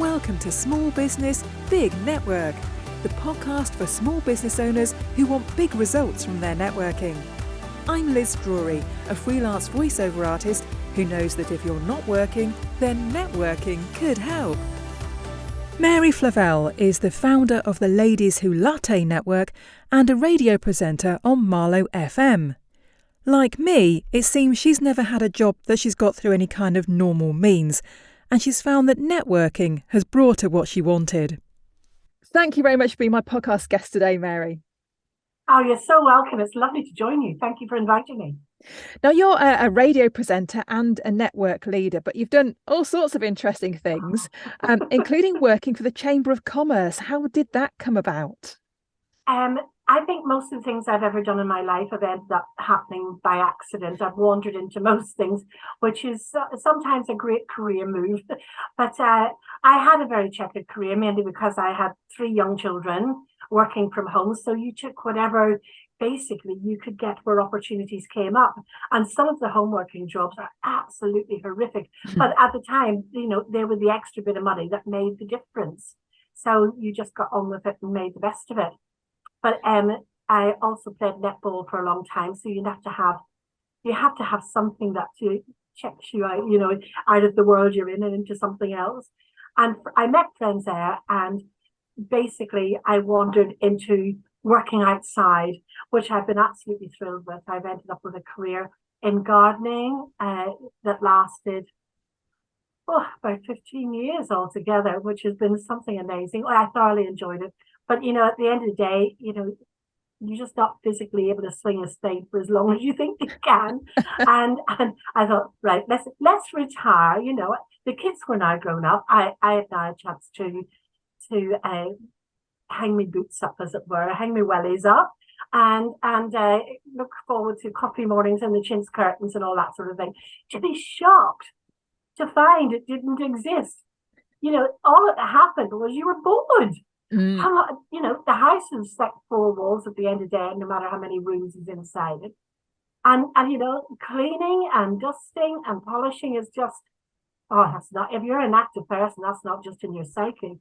Welcome to Small Business, Big Network, the podcast for small business owners who want big results from their networking. I'm Liz Drury, a freelance voiceover artist who knows that if you're not working, then networking could help. Mary Flavelle is the founder of the Ladies Who Latte Network and a radio presenter on Marlow FM. Like me, it seems she's never had a job that she's got through any kind of normal means, and she's found that networking has brought her what she wanted. Thank you very much for being my podcast guest today, Mary. Oh, you're so welcome. It's lovely to join you. Thank you for inviting me. Now, you're a radio presenter and a network leader, but you've done all sorts of interesting things, including working for the Chamber of Commerce. How did that come about? I think most of the things I've ever done in my life have ended up happening by accident. I've wandered into most things, which is sometimes a great career move. But I had a very checkered career, mainly because I had 3 young children working from home. So you took whatever basically you could get where opportunities came up. And some of the home working jobs are absolutely horrific. But at the time, they were the extra bit of money that made the difference. So you just got on with it and made the best of it. But I also played netball for a long time, so you have to have something that checks you out, out of the world you're in and into something else. And I met friends there, and basically I wandered into working outside, which I've been absolutely thrilled with. I've ended up with a career in gardening that lasted about 15 years altogether, which has been something amazing. I thoroughly enjoyed it. But, at the end of the day, you're just not physically able to swing a spade for as long as you think you can. and I thought, right, let's retire. The kids were now grown up. I had now a chance to hang my boots up, as it were, hang my wellies up, and look forward to coffee mornings and the chintz curtains and all that sort of thing. To be shocked to find it didn't exist. All that happened was you were bored. The house is like 4 walls at the end of the day, no matter how many rooms is inside it. And cleaning and dusting and polishing is just, that's not, if you're an active person, that's not just in your psyche.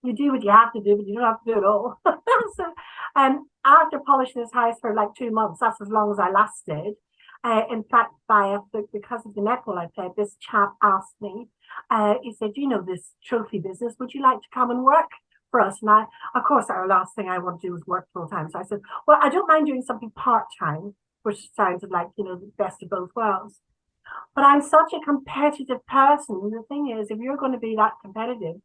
You do what you have to do, but you don't have to do it all. So, after polishing this house for like 2 months, that's as long as I lasted. In fact, because of the netball I played, this chap asked me, he said, this trophy business, would you like to come and work for us? And of course, our last thing I want to do is work full time. So I said, well, I don't mind doing something part-time, which sounded like, the best of both worlds. But I'm such a competitive person. The thing is, if you're going to be that competitive,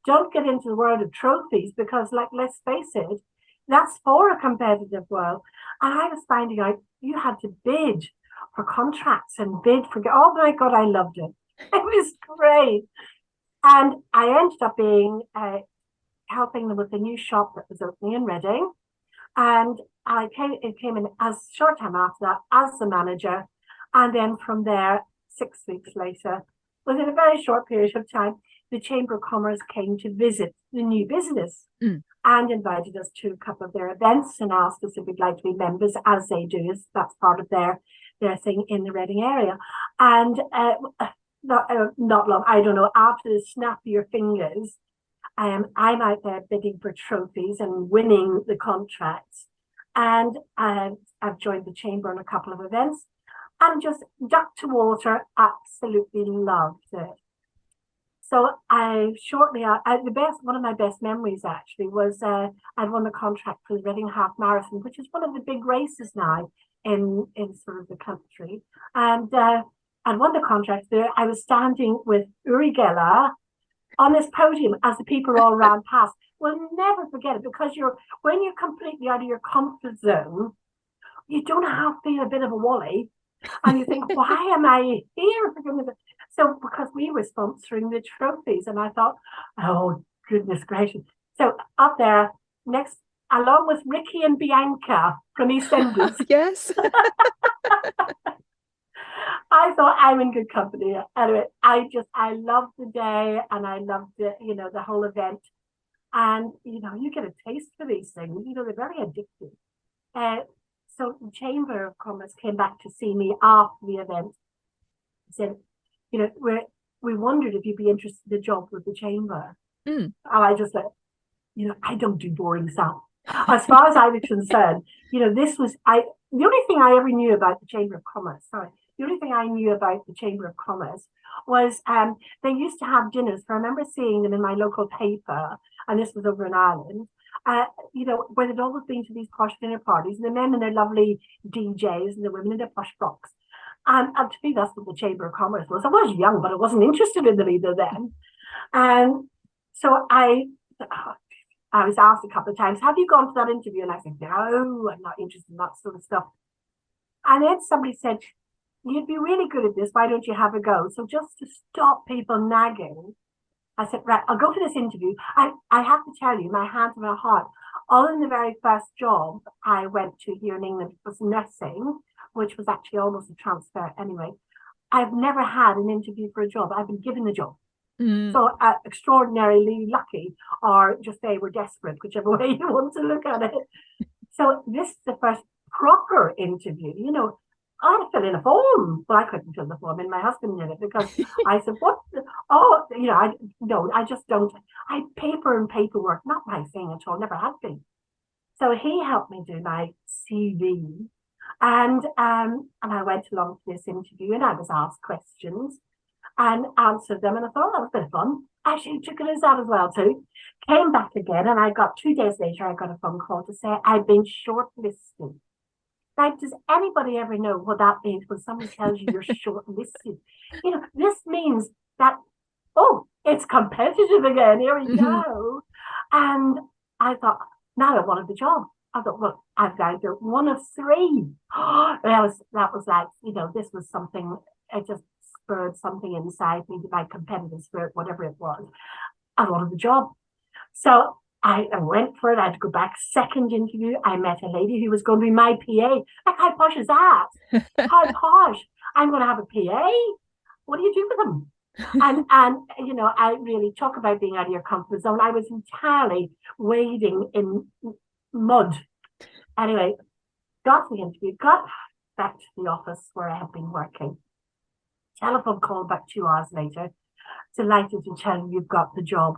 don't get into the world of trophies, because let's face it, that's for a competitive world. And I was finding out you had to bid for contracts and bid for, oh my God, I loved it. It was great. And I ended up helping them with a new shop that was opening in Reading. And it came in as short time after that as the manager. And then from there, 6 weeks later, within a very short period of time, the Chamber of Commerce came to visit the new business and invited us to a couple of their events and asked us if we'd like to be members, as they do. That's part of their thing in the Reading area. And not long, I don't know, after the snap of your fingers, I'm out there bidding for trophies and winning the contracts. And I've joined the Chamber on a couple of events and just ducked to water, absolutely loved it. So one of my best memories actually was I'd won the contract for the Reading Half Marathon, which is one of the big races now in sort of the country. And I won the contract there. I was standing with Uri Geller on this podium as the people all ran past. We'll never forget it, because when you're completely out of your comfort zone, you don't have to feel a bit of a wally. And you think, why am I here? So because we were sponsoring the trophies, and I thought, oh, goodness gracious. So up there, next, along with Ricky and Bianca from EastEnders. Yes. I thought, I'm in good company. Anyway, I loved the day, and I loved the whole event. And, you get a taste for these things. They're very addictive. So the Chamber of Commerce came back to see me after the event. Said, we wondered if you'd be interested in a job with the chamber. Mm. And I just said, I don't do boring stuff. As far as I was concerned, the only thing I ever knew about the Chamber of Commerce, the only thing I knew about the Chamber of Commerce was they used to have dinners. I remember seeing them in my local paper, and this was over in Ireland, where they'd always been to these posh dinner parties, and the men in their lovely DJs and the women in their posh frocks. And to me, that's what the Chamber of Commerce was. I was young, but I wasn't interested in them either then. And so I was asked a couple of times, have you gone to that interview? And I said, no, I'm not interested in that sort of stuff. And then somebody said, you'd be really good at this. Why don't you have a go? So just to stop people nagging, I said, right, I'll go for this interview. I have to tell you, my hand on my heart, all in the very first job I went to here in England was nursing, which was actually almost a transfer anyway. I've never had an interview for a job. I've been given the job. So extraordinarily lucky, or just they were desperate, whichever way you want to look at it. So this is the first proper interview. I had to fill in a form, but I couldn't fill the form in. My husband did it because I said, "What? I just don't. Paper and paperwork, not my thing at all. Never have been." So he helped me do my CV, and I went along to this interview, and I was asked questions and answered them, and I thought that was a bit of fun. Actually took it as that as well too. Came back again, and I got 2 days later, I got a phone call to say I'd been shortlisted. Now, does anybody ever know what that means when someone tells you you're shortlisted? This means that, it's competitive again. Here we go. And I thought, now I wanted the job. I thought, well, I've got one of three. That was like, this was something. It just spurred something inside me, my competitive spirit, whatever it was. I wanted the job. So I went for it. I had to go back. Second interview, I met a lady who was going to be my PA. Like, how posh is that? How posh? I'm going to have a PA. What do you do with them? And I really talk about being out of your comfort zone. I was entirely wading in mud. Anyway, got the interview, got back to the office where I had been working. Telephone call back 2 hours later. Delighted to tell you you've got the job.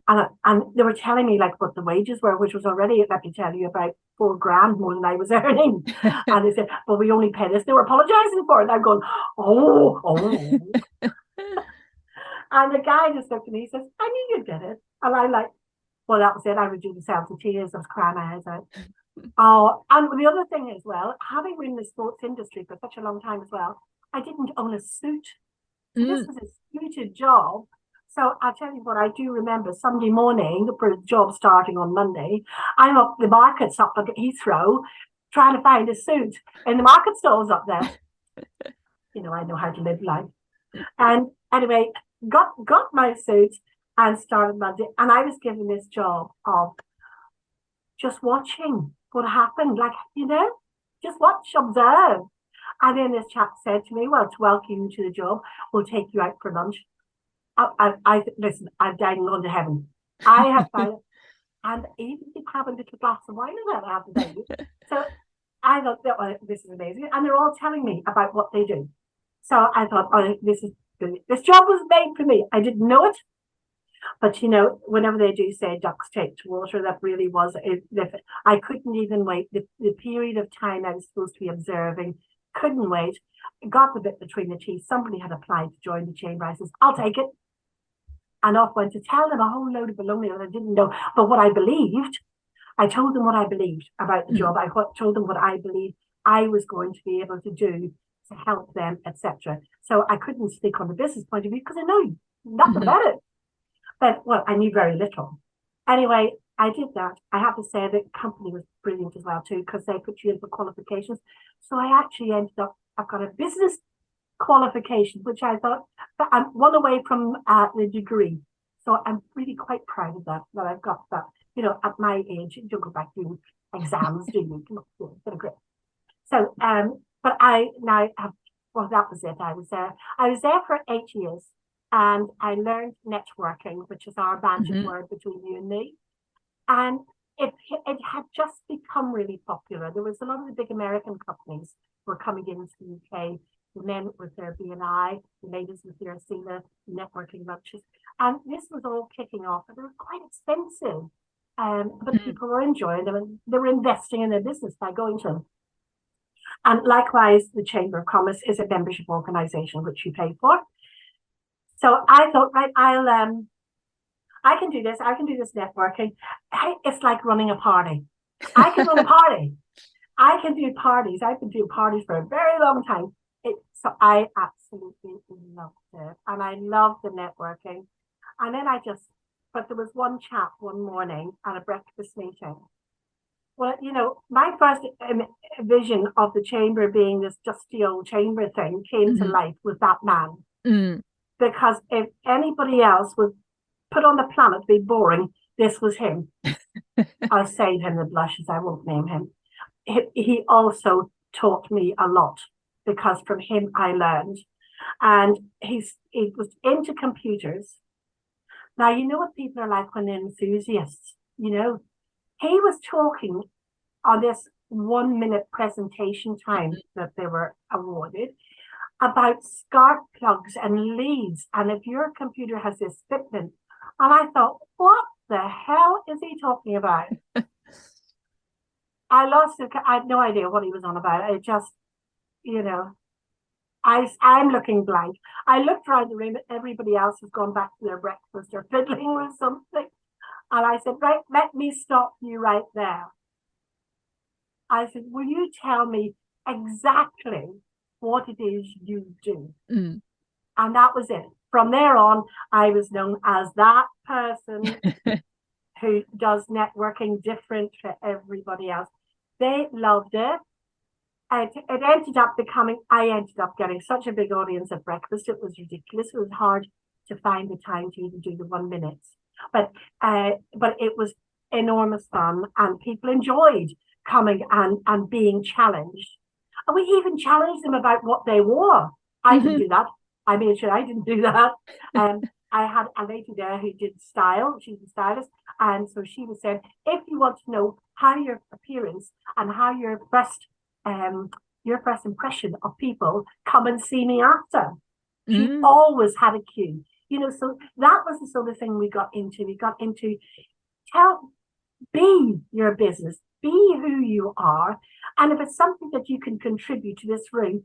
And they were telling me like what the wages were, which was already, let me tell you, about $4,000 more than I was earning. And they said, well, we only pay this. They were apologizing for it. And I'm going, oh. And the guy just looked at me, he says, I knew you'd get it. And I'm like, well, that was it. I reduced myself to tears. I was crying my eyes out. And the other thing as well, having been in the sports industry for such a long time as well, I didn't own a suit. So this was a suited job. So I'll tell you what, I do remember Sunday morning, for a job starting on Monday, I'm up the markets up at Heathrow trying to find a suit in the market stalls up there. I know how to live life. And anyway, got my suit and started Monday. And I was given this job of just watching what happened. Like, just watch, observe. And then this chap said to me, well, to welcome you to the job, we'll take you out for lunch. Listen, I'm dying on to heaven. I have found it. And even if you have a little glass of wine as well, I have to tell you. So I thought, this is amazing. And they're all telling me about what they do. So I thought, this job was made for me. I didn't know it. But, whenever they do say ducks take to water, that really was, I couldn't even wait. The period of time I was supposed to be observing, couldn't wait. Got the bit between the teeth. Somebody had applied to join the chamber. I says, I'll take it. And off went to tell them a whole load of baloney that I didn't know. But what I believed, I told them what I believed about the job. I told them what I believed I was going to be able to do to help them, etc. So I couldn't speak on the business point of view because I know nothing about it. But, well, I knew very little. Anyway, I did that. I have to say the company was brilliant as well, too, because they put you in for qualifications. So I actually ended up, I've got a business qualification, which I thought, but I'm one away from the degree. So I'm really quite proud of that I've got that. At my age, you don't go back doing exams, do you? Come on, get a grip. So, but I now have, well, that was it. I was there for 8 years. And I learned networking, which is our magic word between you and me. And it had just become really popular. There was a lot of the big American companies were coming into the UK the men with their B&I, the ladies with their SEMA networking lunches. And this was all kicking off, and they were quite expensive. But people were enjoying them, and they were investing in their business by going to them. And likewise, the Chamber of Commerce is a membership organisation which you pay for. So I thought, right, I can do this. I can do this networking. Hey, it's like running a party. I can run a party. I can do parties. I've been doing parties for a very long time. So I absolutely loved it. And I loved the networking. And then but there was one chap one morning at a breakfast meeting. Well, my first vision of the chamber being this dusty old chamber thing came to life with that man. Because if anybody else was put on the planet to be boring, this was him. I'll save him the blushes. I won't name him. He also taught me a lot, because from him I learned. And he was into computers. Now, you know what people are like when they're enthusiasts, He was talking on this 1-minute presentation time that they were awarded about spark plugs and leads. And if your computer has this fitment, and I thought, what the hell is he talking about? I lost it. I had no idea what he was on about. It just, I'm looking blank. I looked around the room, everybody else has gone back to their breakfast or fiddling with something. And I said, right, let me stop you right there. I said, will you tell me exactly what it is you do? And that was it. From there on, I was known as that person who does networking different to everybody else. They loved it. It ended up I ended up getting such a big audience at breakfast. It was ridiculous. It was hard to find the time to even do the 1 minute. But it was enormous fun, and people enjoyed coming and being challenged. And we even challenged them about what they wore. I didn't do that. I made sure I didn't do that. I had a lady there who did style. She's a stylist. And so she was saying, if you want to know how your appearance and how your first impression of people, come and see me after. She always had a cue. So that was the sort of thing we got into. We got into be your business, be who you are. And if it's something that you can contribute to this room,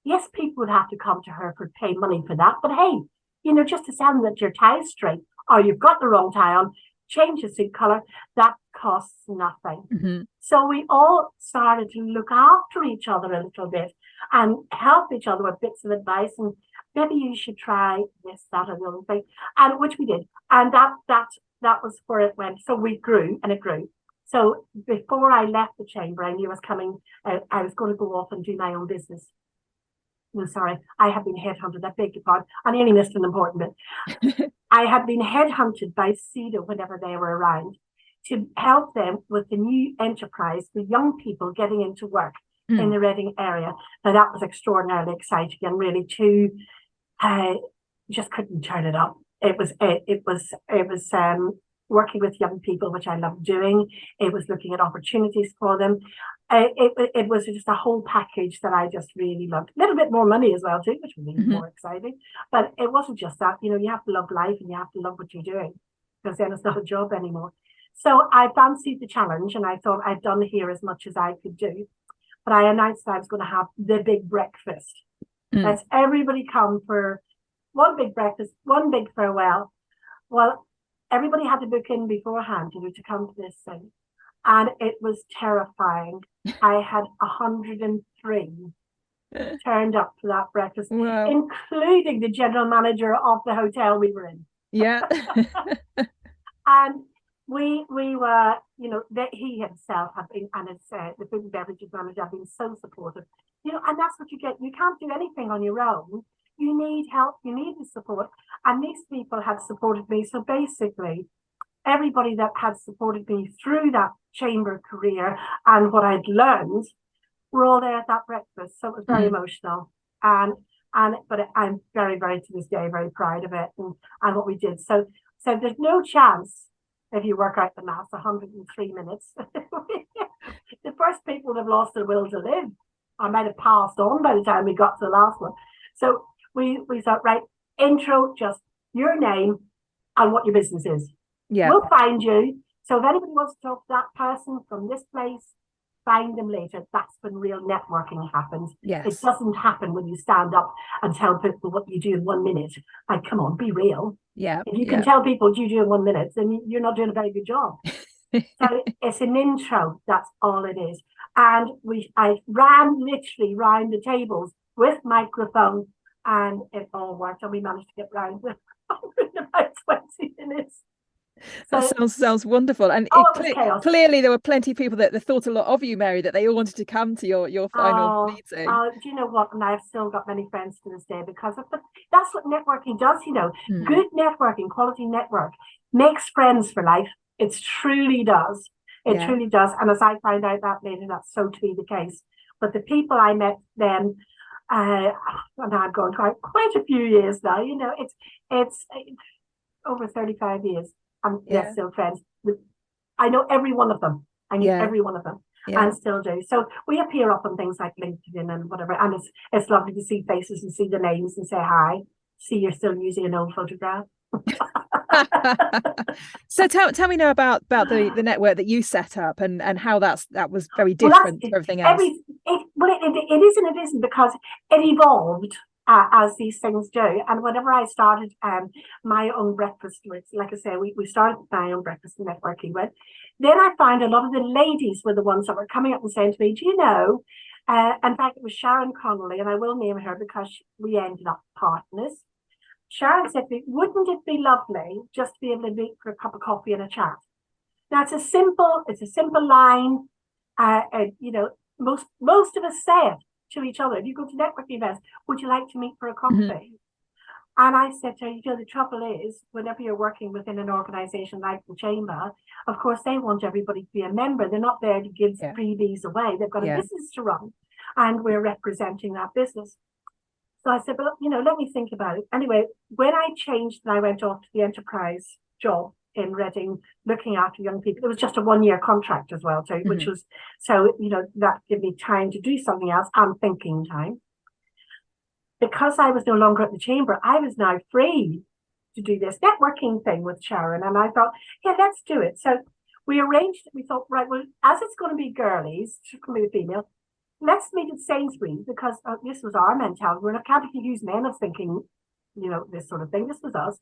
yes, people would have to come to her for pay money for that. But hey, just to tell them that your tie is straight or you've got the wrong tie on, change the suit color, that costs nothing. So we all started to look after each other a little bit and help each other with bits of advice, and maybe you should try this, that, or the other thing, and which we did. And that was where it went. So we grew, and it grew. So before I left the chamber, I knew I was coming. I was going to go off and do my own business. No, sorry, I had been headhunted. I beg your pardon. I nearly missed an important bit. I had been headhunted by CEDA whenever they were around to help them with the new enterprise, the young people getting into work in the Reading area. Now that was extraordinarily exciting, and really too, just couldn't turn it up. It was working with young people, which I loved doing. It was looking at opportunities for them. It was just a whole package that I just really loved. A little bit more money as well too, which was even more exciting. But it wasn't just that. You have to love life, and you have to love what you're doing, because then it's not a job anymore. So I fancied the challenge, and I thought I'd done here as much as I could do. But I announced that I was going to have the big breakfast. Let's everybody come for one big breakfast, one big farewell. Well, everybody had to book in beforehand to come to this thing. And it was terrifying. I had 103 turned up to that breakfast, including the general manager of the hotel we were in. Yeah. And we were, that he himself had been, and the food and beverages manager have been so supportive. And that's what you get. You can't do anything on your own. You need help. You need the support. And these people had supported me. So basically, everybody that had supported me through that chamber career and what I'd learned were all there at that breakfast. So it was very emotional. But I'm very, very, to this day, very proud of it and what we did. So there's no chance, if you work out the maths, 103 minutes. The first people would have lost their will to live. I might have passed on by the time we got to the last one. So we thought, right, intro, just your name and what your business is. Yeah. We'll find you. So if anybody wants to talk to that person from this place, find them later. That's when real networking happens. Yes. It doesn't happen when you stand up and tell people what you do in 1 minute. Like, come on, be real. Yeah. If you can tell people what you do in 1 minute, then you're not doing a very good job. So it's an intro. That's all it is. And I literally round the tables with microphone, and it all worked. And we managed to get round in about 20 minutes. So, that sounds wonderful. And clearly there were plenty of people that thought a lot of you, Mary, that they all wanted to come to your final meeting. Do you know what? And I've still got many friends to this day because of that's what networking does, Good networking, quality network, makes friends for life. It truly does. It truly does. And as I find out that later, that's so to be the case. But the people I met then, and I've gone quite a few years now, it's over 35 years. And they're still friends. I know every one of them. I knew every one of them, and still do. So we appear up on things like LinkedIn and whatever, and it's lovely to see faces and see the names and say hi. See, you're still using an old photograph. So tell me now about the network that you set up and how that was very different to everything else. It is and it isn't, because it evolved as these things do. And whenever I started my own breakfast, like I say, we started my own breakfast networking with, then I found a lot of the ladies were the ones that were coming up and saying to me, do you know, in fact, it was Sharon Connolly, and I will name her because we ended up partners. Sharon said to me, wouldn't it be lovely just to be able to meet for a cup of coffee and a chat? Now, it's a simple line. Most of us say it to each other. If you go to networking events, would you like to meet for a coffee? Mm-hmm. And I said to her, the trouble is, whenever you're working within an organisation like the Chamber, of course, they want everybody to be a member. They're not there to give freebies away. They've got a business to run, and we're representing that business. So I said, but let me think about it. Anyway, when I changed and I went off to the enterprise job in Reading, looking after young people, it was just a 1-year contract as well, too, which was, so, that gave me time to do something else and thinking time. Because I was no longer at the Chamber, I was now free to do this networking thing with Sharon. And I thought, let's do it. So we arranged it. We thought, right, well, as it's going to be girlies, it's going to be female, let's meet at Sainsbury's, because this was our mentality. We're not can't accuse men of thinking, this sort of thing. This was us.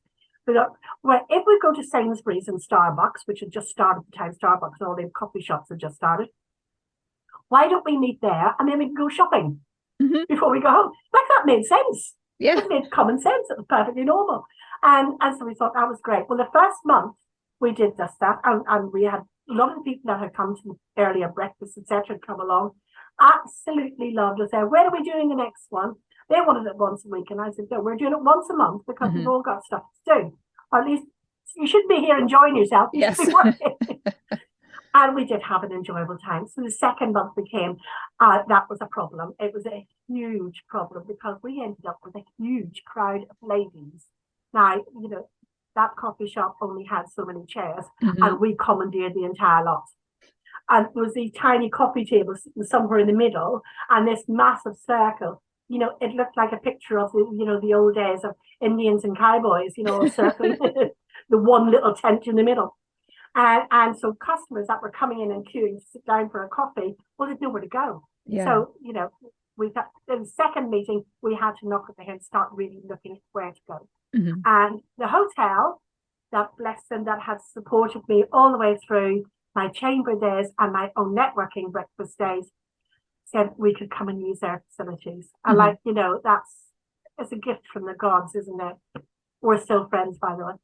But if we go to Sainsbury's and Starbucks, which had just started at the time, Starbucks and all the coffee shops had just started, why don't we meet there and then we can go shopping before we go home? Like, that made sense. Yeah. It made common sense. It was perfectly normal. And so we thought that was great. Well, the first month we did just that, and we had a lot of the people that had come to earlier breakfast, etc., come along. Absolutely loved us there. When are we doing the next one? They wanted it once a week, and I said, no, we're doing it once a month because we've all got stuff to do. Or at least you shouldn't be here enjoying yourself. You should be working. And we did have an enjoyable time. So the second month became, that was a problem. It was a huge problem because we ended up with a huge crowd of ladies. Now, that coffee shop only had so many chairs, and we commandeered the entire lot. And there was these tiny coffee tables somewhere in the middle, and this massive circle. It looked like a picture of the old days of Indians and cowboys, circling the one little tent in the middle. And so customers that were coming in and queuing to sit down for a coffee, well, there's nowhere to go. Yeah. So, we got in the second meeting, we had to knock at the head and start really looking at where to go. And the hotel, that blessed them, that had supported me all the way through my Chamber days and my own networking breakfast days, said we could come and use their facilities. And it's a gift from the gods, isn't it? We're still friends, by the way.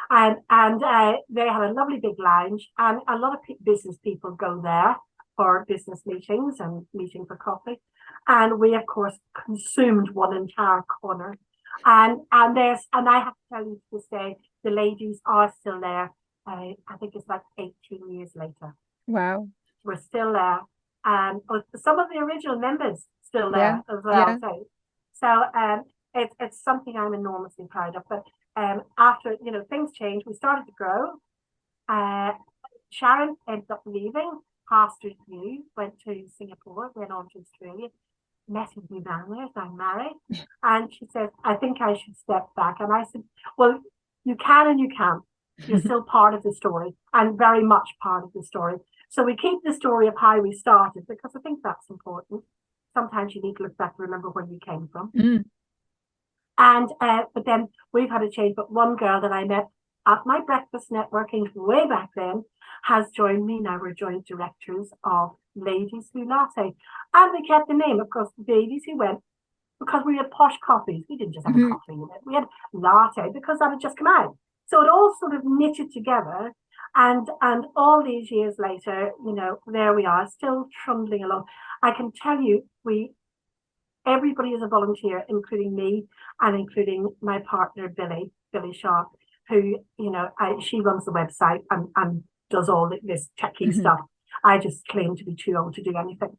And they had a lovely big lounge, and a lot of business people go there for business meetings and meeting for coffee. And we, of course, consumed one entire corner. And I have to tell you to this day, the ladies are still there. I think it's like 18 years later. Wow. We're still there. And some of the original members still there as well. Yeah. So it's something I'm enormously proud of. But after, things changed, we started to grow. Sharon ended up leaving, pastored new, went to Singapore, went on to Australia. messaged me down there, I'm Mary. And she said, I think I should step back. And I said, well, you can and you can't. You're still part of the story and very much part of the story. So we keep the story of how we started because I think that's important. Sometimes you need to look back and remember where you came from. And but then we've had a change. But one girl that I met at my breakfast networking way back then has joined me. Now we're joint directors of Ladies Who Latte. And we kept the name, of course, Ladies Who Went, because we had posh coffees. We didn't just have a coffee in it. We had latte because that had just come out. So it all sort of knitted together. And all these years later, you know, there we are, still trundling along. I can tell you, everybody is a volunteer, including me and including my partner, Billy Shaw, who, you know, she runs the website and does all this techie stuff. I just claim to be too old to do anything.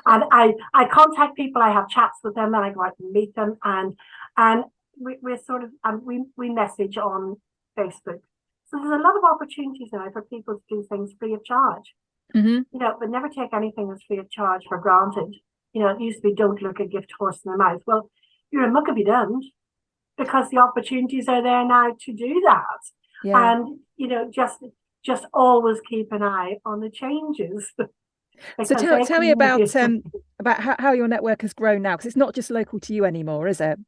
And I contact people, I have chats with them, and I go out and meet them. And we're sort of, we message on Facebook. So there's a lot of opportunities now for people to do things free of charge. You know, but never take anything that's free of charge for granted. You know, it used to be don't look a gift horse in the mouth. Well, you're a muck if you don't, because the opportunities are there now to do that. And, you know, just always keep an eye on the changes. So tell me about how your network has grown now, because it's not just local to you anymore, is it?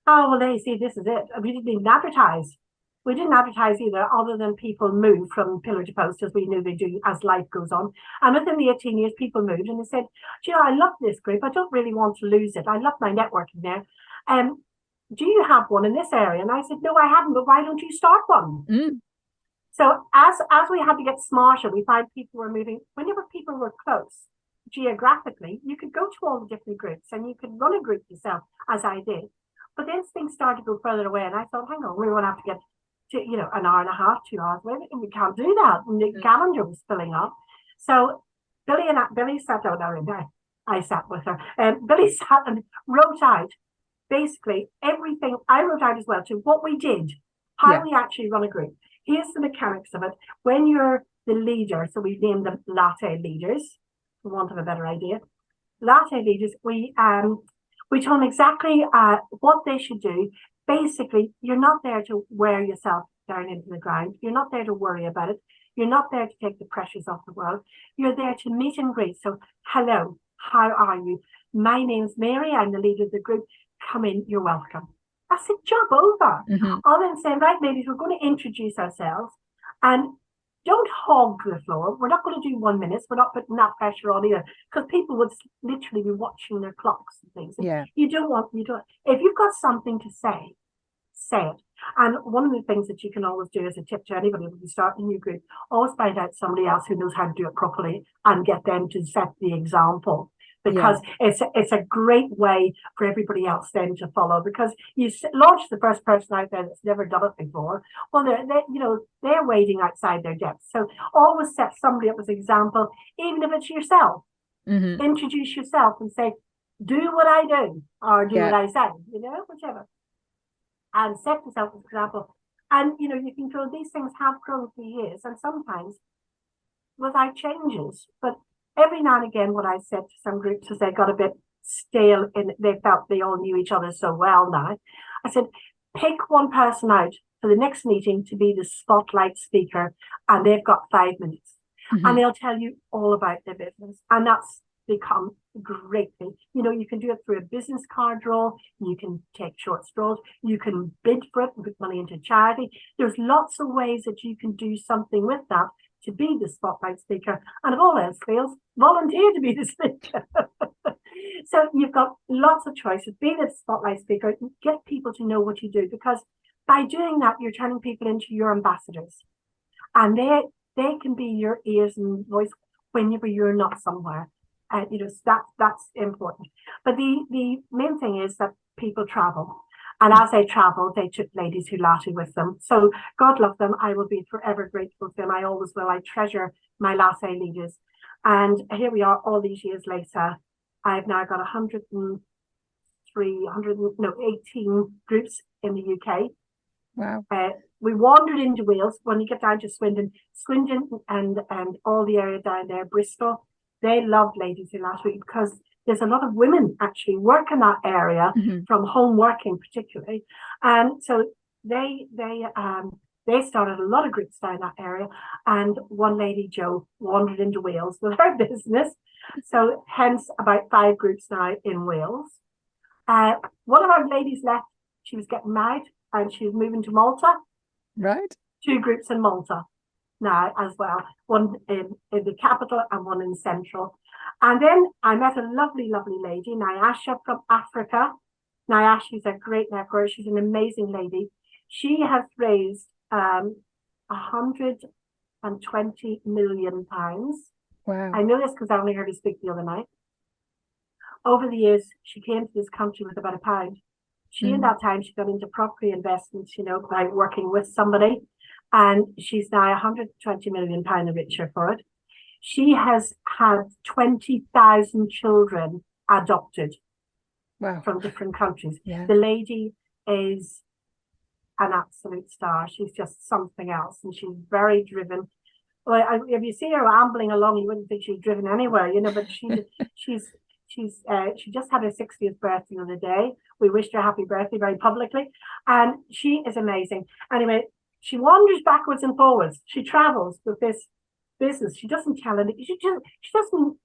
Oh, well, they see, this is it. We didn't even advertise. We didn't advertise either, other than people moved from pillar to post, as we knew they do as life goes on. And within the 18 years, people moved and they said, do you know, I love this group. I don't really want to lose it. I love my networking there. Do you have one in this area? And I said, no, I haven't, but why don't you start one? So as we had to get smarter, we found people were moving. Whenever people were close geographically, you could go to all the different groups and you could run a group yourself, as I did. But then things started to go further away, and I thought, hang on, we're going to have to get to, you know, an hour and a half, 2 hours away, and we can't do that. And the calendar was filling up. So Billy sat down there. I sat with her. Billy sat and wrote out basically everything. I wrote out as well to what we did, how we actually run a group. Here's the mechanics of it. When you're the leader, so we named them latte leaders, for want of a better idea. Latte leaders, we told them exactly what they should do. Basically, you're not there to wear yourself down into the ground. You're not there to worry about it. You're not there to take the pressures off the world. You're there to meet and greet. So, hello, how are you? My name's Mary. I'm the leader of the group. Come in, you're welcome. That's it, job over. Other than saying, right, ladies, we're going to introduce ourselves and don't hog the floor. We're not going to do 1 minute. We're not putting that pressure on either, because people would literally be watching their clocks and things. You don't. If you've got something to say it. And one of the things that you can always do as a tip to anybody when you start a new group, always find out somebody else who knows how to do it properly and get them to set the example. Because it's a great way for everybody else then to follow. Because you launch the first person out there that's never done it before. Well, they're wading outside their depths. So always set somebody up as an example, even if it's yourself. Introduce yourself and say, do what I do, or do what I say. You know, whichever. And set yourself as an example. And you know, you can grow. These things have grown for years, and sometimes without changes, but. Every now and again, what I said to some groups as they got a bit stale and they felt they all knew each other so well now, I said, pick one person out for the next meeting to be the spotlight speaker, and they've got 5 minutes. And they'll tell you all about their business. And that's become a great thing. You know, you can do it through a business card draw, you can take short straws, you can bid for it and put money into charity. There's lots of ways that you can do something with that to be the spotlight speaker, and if all else fails, volunteer to be the speaker. So you've got lots of choices. Be the spotlight speaker, get people to know what you do, because by doing that, you're turning people into your ambassadors, and they can be your ears and voice whenever you're not somewhere. You know, that's important. But the main thing is that people travel. And as they travelled, they took Ladies Who Latte with them. So God love them. I will be forever grateful to them. I always will. I treasure my latte leaders. And here we are all these years later. I've now got 18 groups in the UK. Wow. We wandered into Wales. When you get down to Swindon and all the area down there, Bristol, they love Ladies Who Latte because there's a lot of women actually work in that area from home working particularly. And so they started a lot of groups down that area. And one lady, Jo, wandered into Wales with her business. So hence about 5 groups now in Wales. One of our ladies left, she was getting married and she was moving to Malta. Right. 2 groups in Malta now as well, one in the capital and one in central. And then I met a lovely, lovely lady, Nyasha from Africa. Nyasha is a great network. She's an amazing lady. She has raised £120 million. Wow. I know this because I only heard her speak the other night. Over the years, she came to this country with about £1. In that time, she got into property investments, by working with somebody. And she's now £120 million richer for it. She has had 20,000 children adopted from different countries. Yeah. The lady is an absolute star. She's just something else. And she's very driven. Well, if you see her ambling along, you wouldn't think she's driven anywhere, but she just had her 60th birthday the other day. We wished her happy birthday very publicly. And she is amazing. Anyway, she wanders backwards and forwards. She travels with this business. She doesn't tell it. She doesn't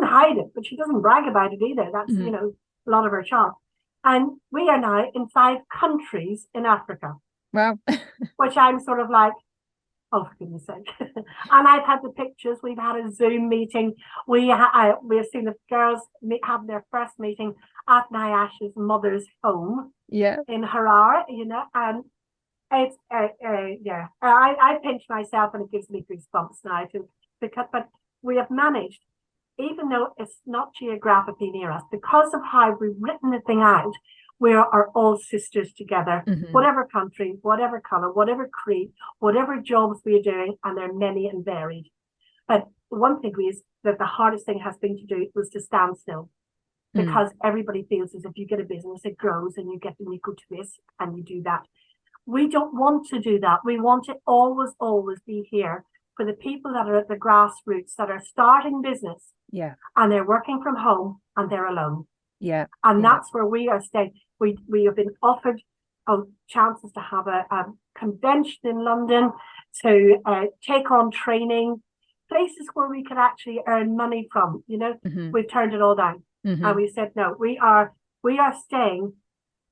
hide it, but she doesn't brag about it either. That's a lot of her charm. And we are now in 5 countries in Africa. Wow. Which I'm sort of like, oh, for goodness sake. And I've had the pictures. We've had a Zoom meeting. We have seen the girls have their first meeting at Nyasha's mother's home in Harar, and it's, I pinch myself and it gives me goosebumps now but we have managed, even though it's not geographically near us, because of how we've written the thing out, we are all sisters together, whatever country, whatever colour, whatever creed, whatever jobs we are doing, and they're many and varied. But one thing is that the hardest thing has been to do was to stand still, because everybody feels as if you get a business, it grows, and you go to this and you do that. We don't want to do that. We want to always be here for the people that are at the grassroots, that are starting business, and they're working from home and they're alone. And that's where we are staying. We have been offered chances to have a convention in London, to take on training, places where we could actually earn money from. We've turned it all down, and we said no. We are staying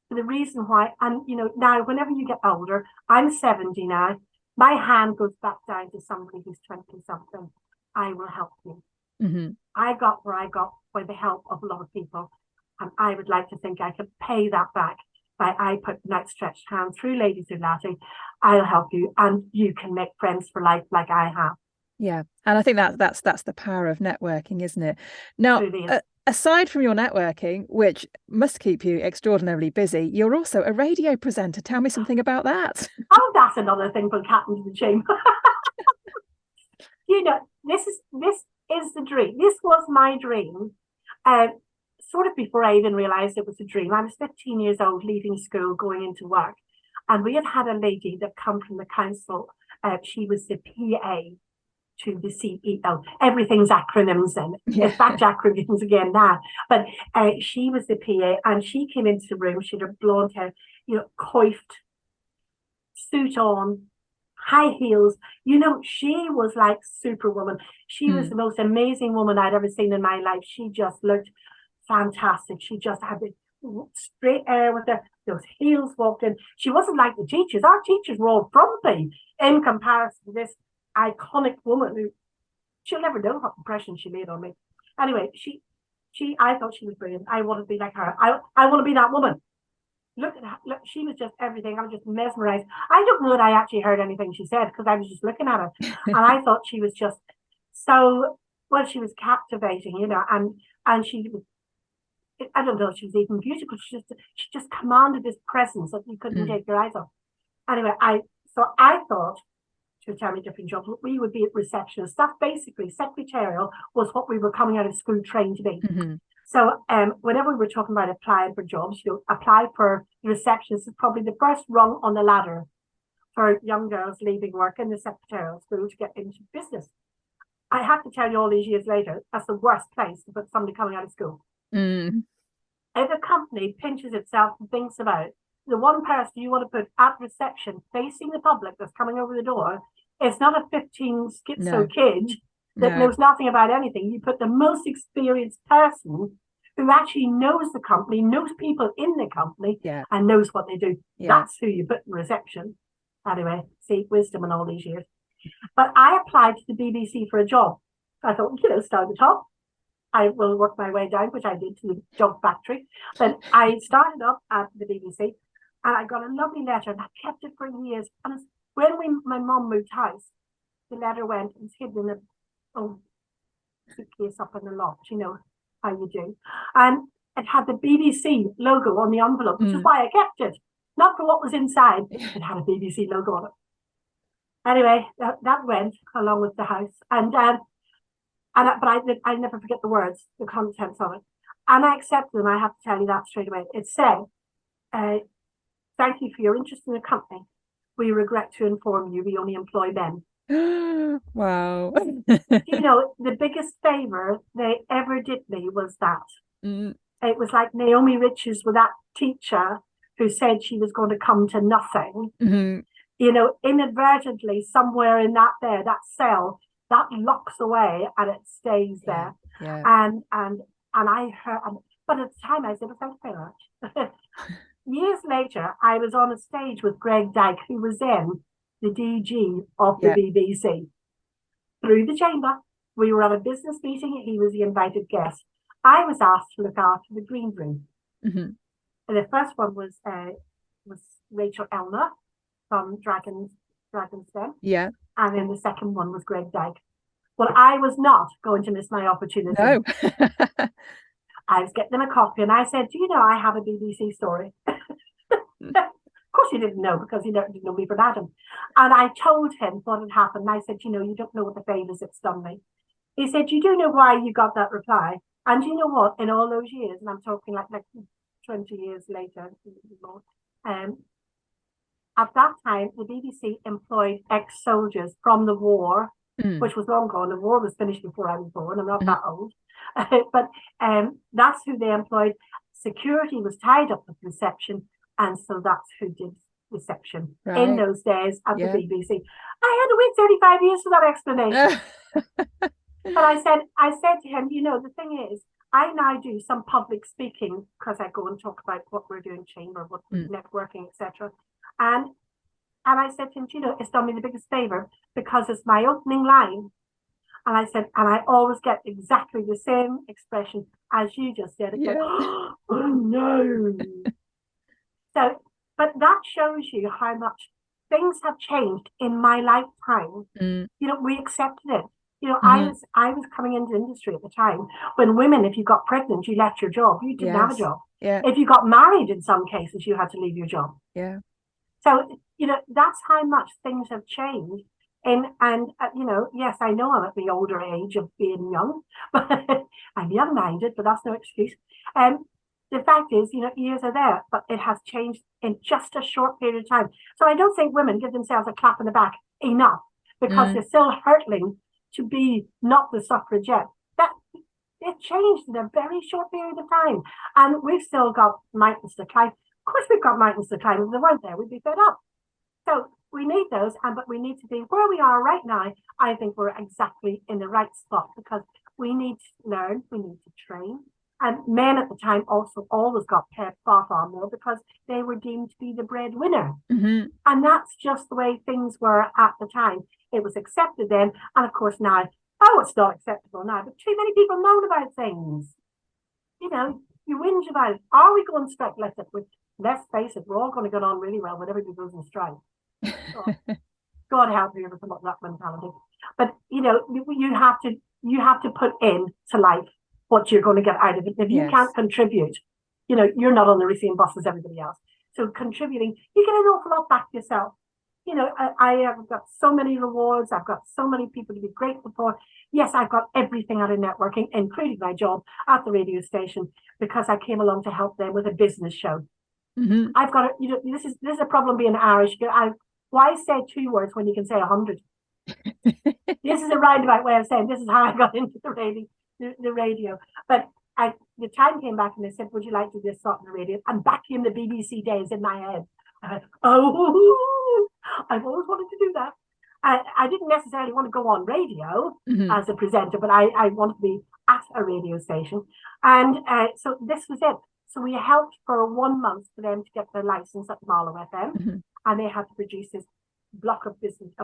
for the reason why. And now, whenever you get older, I'm 70 now. My hand goes back down to somebody who's 20 something. I will help you. I got where I got by the help of a lot of people. And I would like to think I could pay that back by I put an outstretched hand through Ladies Who Latte. I'll help you, and you can make friends for life like I have. Yeah, and I think that's the power of networking, isn't it? Now, aside from your networking, which must keep you extraordinarily busy, you're also a radio presenter. Tell me something about that. Oh, that's another thing from Cat into the Chamber. This is the dream. This was my dream. Sort of before I even realised it was a dream. I was 15 years old, leaving school, going into work. And we had a lady that come from the council. She was the PA to the CEO. Everything's acronyms and it's back to acronyms again now. But she was the PA, and she came into the room. She had her blonde hair, coiffed, suit on, high heels. She was like Superwoman. She was the most amazing woman I'd ever seen in my life. She just looked fantastic. She just had the straight hair with those heels, walked in. She wasn't like the teachers. Our teachers were all frumpy in comparison to this iconic woman who, she'll never know what impression she made on me. Anyway, I thought she was brilliant. I want to be like her. I want to be that woman. Look at her. Look, she was just everything. I was just mesmerized. I don't know that I actually heard anything she said, because I was just looking at her. And I thought she was just so, well, she was captivating, and she was, I don't know if she was even beautiful. She just commanded this presence that you couldn't take your eyes off. Anyway, I thought she would tell me different jobs. We would be at reception stuff. Basically, secretarial was what we were coming out of school trained to be. So whenever we were talking about applying for jobs, apply for the receptionist is probably the first rung on the ladder for young girls leaving work in the secretarial school to get into business. I have to tell you, all these years later, that's the worst place to put somebody coming out of school. Mm. If a company pinches itself and thinks about the one person you want to put at reception facing the public that's coming over the door, it's not a 15 schizo kid that knows nothing about anything. You put the most experienced person who actually knows the company, knows people in the company, and knows what they do. That's who you put in reception. Anyway, see, wisdom in all these years. But I applied to the BBC for a job. I thought, start at the top. I will work my way down, which I did, to the job factory. Then I started up at the BBC, and I got a lovely letter, and I kept it for years. And when my mum moved house, the letter went and was hidden in a suitcase up in the loft. You know how you do. And it had the BBC logo on the envelope, which is why I kept it. Not for what was inside. It had a BBC logo on it. Anyway, that went along with the house. But I never forget the words, the contents of it. And I accepted them. I have to tell you that straight away. It said, thank you for your interest in the company. We regret to inform you we only employ men. Wow. The biggest favour they ever did me was that. It was like Naomi Riches with that teacher who said she was going to come to nothing. Inadvertently, somewhere in that cell, that locks away and it stays there. And I heard, but at the time I said, thank you very much. Years later, I was on a stage with Greg Dyke, who was then the DG of the BBC. Through the chamber, we were at a business meeting. He was the invited guest. I was asked to look after the green room. And the first one was Rachel Elner from Dragon's Den. And then the second one was Greg Dyke. Well, I was not going to miss my opportunity. No. I was getting them a coffee and I said, do you know I have a BBC story? Of course he didn't know, because he didn't know me from Adam. And I told him what had happened. And I said, you don't know what the favours it's done me. He said, you do know why you got that reply? And you know what? In all those years, and I'm talking like 20 years later, at that time, the BBC employed ex-soldiers from the war, which was long gone. The war was finished before I was born. I'm not that old. But that's who they employed. Security was tied up with reception. And so that's who did reception in those days at the BBC. I had to wait 35 years for that explanation. But I said to him, the thing is, I now do some public speaking because I go and talk about what we're doing, chamber, what networking, etc. And I said to him, it's done me the biggest favour because it's my opening line. And I said, and I always get exactly the same expression as you just said. It's like, oh no. So, but that shows you how much things have changed in my lifetime. We accepted it. I was coming into industry at the time when women, if you got pregnant, you left your job. You didn't have a job. If you got married, in some cases, you had to leave your job. So, that's how much things have changed. Yes, I know I'm at the older age of being young, but I'm young-minded, but that's no excuse. The fact is, years are there, but it has changed in just a short period of time. So I don't think women give themselves a clap in the back enough, because they're still hurtling to be not the suffragette. That it changed in a very short period of time. And we've still got mountains to climb. Of course we've got mountains to climb. If they weren't there, we'd be fed up. So we need those, but we need to be where we are right now. I think we're exactly in the right spot, because we need to learn, we need to train. And men at the time also always got paid far, far more, because they were deemed to be the breadwinner. And that's just the way things were at the time. It was accepted then. And of course now, it's not acceptable now, but too many people moan about things. You whinge about it. Are we going to strike? Let's face it, we're all going to get on really well when everybody goes on strike. God help me with that mentality. But, you have to put in to life what you're going to get out of it. If you can't contribute, you're not on the receiving bus as everybody else. So contributing, you get an awful lot back yourself. I have got so many rewards. I've got so many people to be grateful for. Yes, I've got everything out of networking, including my job at the radio station, because I came along to help them with a business show. I've got this is a problem being Irish. Why say 2 words when you can say 100? This is a roundabout way of saying this is how I got into the radio. But the time came back and they said, would you like to do this sort of the radio? And back in the BBC days in my head, I went, oh, I've always wanted to do that. I didn't necessarily want to go on radio as a presenter, but I wanted to be at a radio station. And so this was it. So we helped for 1 month for them to get their license at Marlow FM. And they had to produce this block of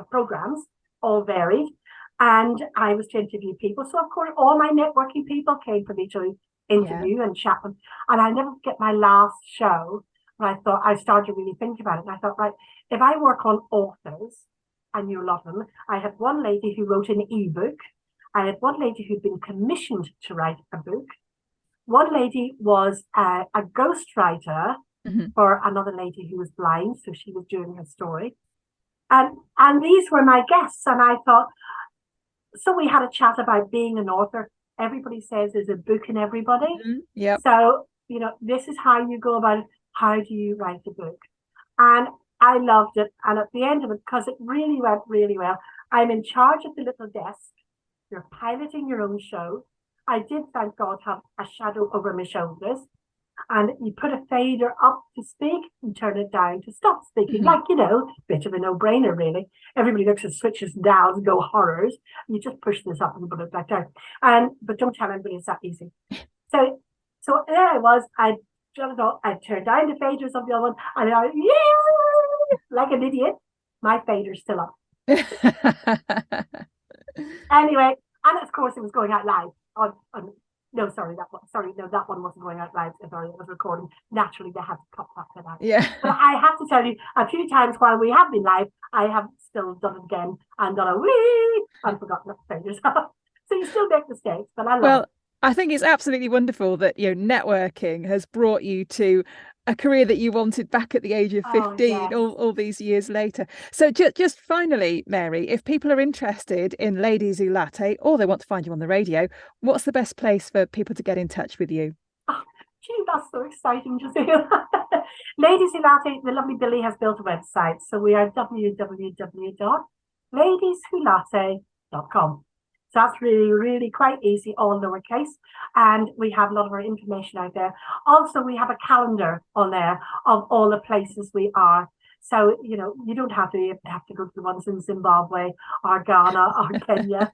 programs, all varied. And I was to interview people. So, of course, all my networking people came for me to interview and chat with. And I never forget my last show when I thought, I started to really think about it. And I thought, right, if I work on authors, and you love them, I had one lady who wrote an ebook. I had one lady who'd been commissioned to write a book. One lady was a ghostwriter for another lady who was blind, so she was doing her story. And these were my guests. And I thought, so we had a chat about being an author. Everybody says there's a book in everybody. So, you know, this is how you go about it. How do you write a book? And I loved it. And at the end of it, because it really went really well, I'm in charge of the little desk. You're piloting your own show. I did, thank God, have a shadow over my shoulders. And you put a fader up to speak and turn it down to stop speaking. Like, you know, bit of a no-brainer, really. Everybody looks at switches down and go horrors. You just push this up and put it back down. But don't tell anybody it's that easy. So there I was. I turned down the faders of the other one. And I, like an idiot, my fader's still up. Anyway, and of course it was going out live on that one wasn't going out live. Sorry, it was recording. Naturally, they had to cut that out. But I have to tell you, a few times while we have been live, I have still done it again and done a wee and forgotten the faders up. So you still make mistakes, but I love it. I think it's absolutely wonderful that, you know, networking has brought you to a career that you wanted back at the age of 15, all these years later. So just finally, Mary, if people are interested in Ladies Who Latte or they want to find you on the radio, what's the best place for people to get in touch with you? Oh, gee, that's so exciting to see. Ladies Who Latte, the lovely Billy has built a website. So we are www.ladieswholatte.com. So that's really, really quite easy, all lowercase. And we have a lot of our information out there. Also, we have a calendar on there of all the places we are. So, you know, you don't have to go to the ones in Zimbabwe or Ghana or Kenya.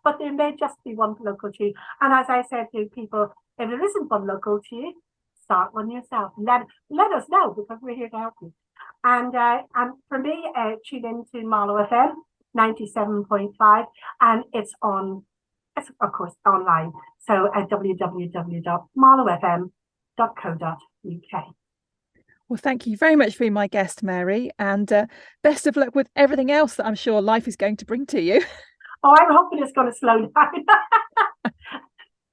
But there may just be one local to you. And as I said to people, if there isn't one local to you, start one yourself. Let us know, because we're here to help you. And for me, tune in to Marlow FM 97.5, and it's of course online. So at www.marlowfm.co.uk. Well, thank you very much for being my guest, Mary, and best of luck with everything else that I'm sure life is going to bring to you. Oh, I'm hoping it's going to slow down.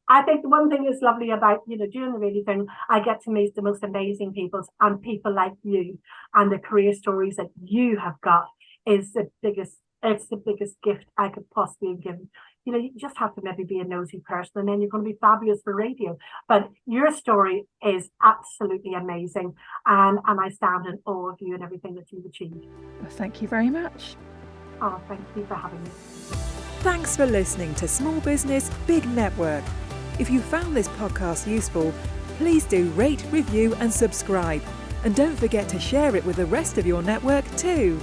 I think the one thing that's lovely about, you know, doing the radio thing, I get to meet the most amazing people, and people like you, and the career stories that you have got is the biggest gift I could possibly give. You know, you just have to maybe be a nosy person, and then you're going to be fabulous for radio. But your story is absolutely amazing, and I stand in awe of you and everything that you've achieved. Well, thank you very much. Oh, thank you for having me. Thanks for listening to Small Business, Big Network. If you found this podcast useful, please do rate, review and subscribe. And don't forget to share it with the rest of your network too.